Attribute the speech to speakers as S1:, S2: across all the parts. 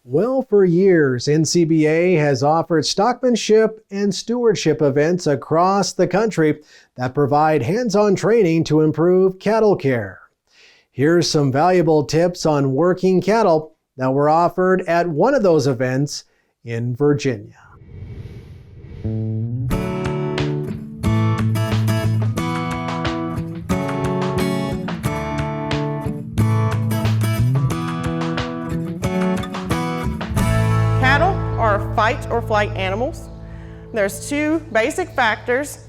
S1: Well, for years, NCBA has offered stockmanship and stewardship events across the country that provide hands-on training to improve cattle care. Here's some valuable tips on working cattle that were offered at one of those events in Virginia.
S2: Cattle are fight or flight animals. There's two basic factors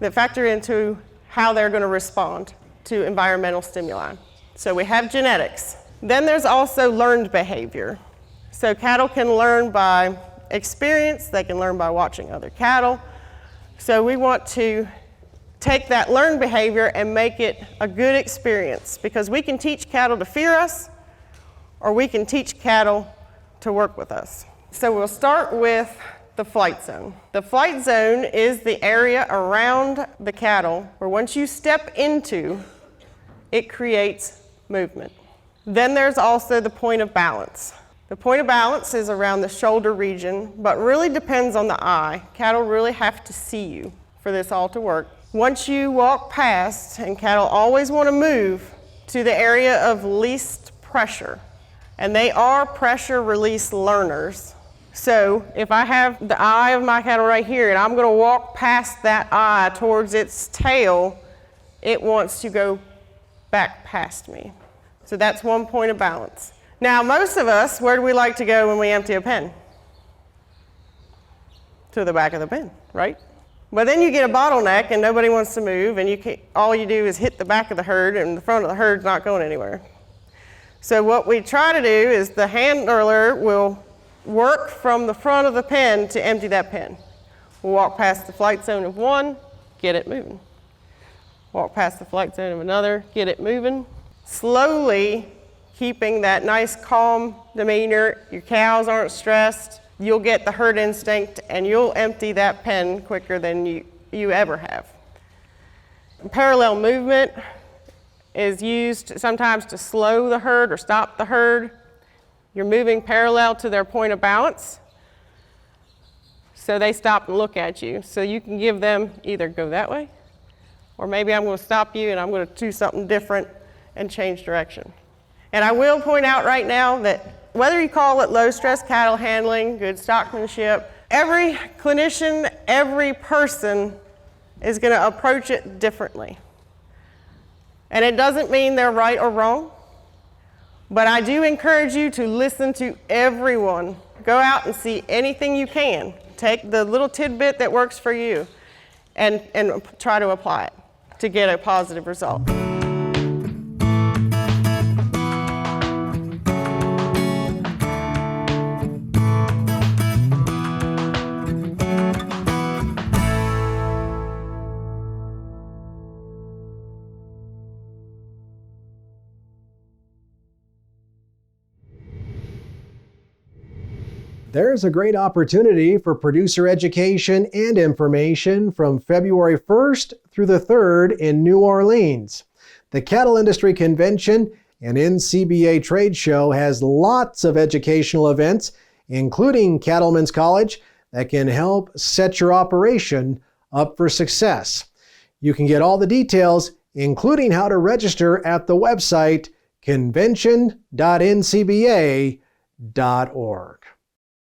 S2: that factor into how they're going to respond to environmental stimuli. So we have genetics. Then there's also learned behavior. So cattle can learn by experience, they can learn by watching other cattle. So we want to take that learned behavior and make it a good experience, because we can teach cattle to fear us, or we can teach cattle to work with us. So we'll start with the flight zone. The flight zone is the area around the cattle where once you step into, it creates movement. Then there's also the point of balance. The point of balance is around the shoulder region, but really depends on the eye. Cattle really have to see you for this all to work. Once you walk past, and cattle always want to move to the area of least pressure, and they are pressure release learners. So if I have the eye of my cattle right here and I'm going to walk past that eye towards its tail, it wants to go back past me. So that's one point of balance. Now most of us, where do we like to go when we empty a pen? To the back of the pen, right? But then you get a bottleneck and nobody wants to move, and all you do is hit the back of the herd, and the front of the herd's not going anywhere. So what we try to do is the handler will work from the front of the pen to empty that pen. We'll walk past the flight zone of one, get it moving. Walk past the flight zone of another, get it moving. Slowly keeping that nice calm demeanor. Your cows aren't stressed. You'll get the herd instinct and you'll empty that pen quicker than you ever have. Parallel movement is used sometimes to slow the herd or stop the herd. You're moving parallel to their point of balance, so they stop and look at you. So you can give them either go that way, or maybe I'm going to stop you and I'm going to do something different and change direction. And I will point out right now that whether you call it low stress cattle handling, good stockmanship, every clinician, every person is going to approach it differently. And it doesn't mean they're right or wrong, but I do encourage you to listen to everyone. Go out and see anything you can. Take the little tidbit that works for you and try to apply it to get a positive result.
S1: There's a great opportunity for producer education and information from February 1st through the 3rd in New Orleans. The Cattle Industry Convention and NCBA Trade Show has lots of educational events, including Cattlemen's College, that can help set your operation up for success. You can get all the details, including how to register, at the website convention.ncba.org.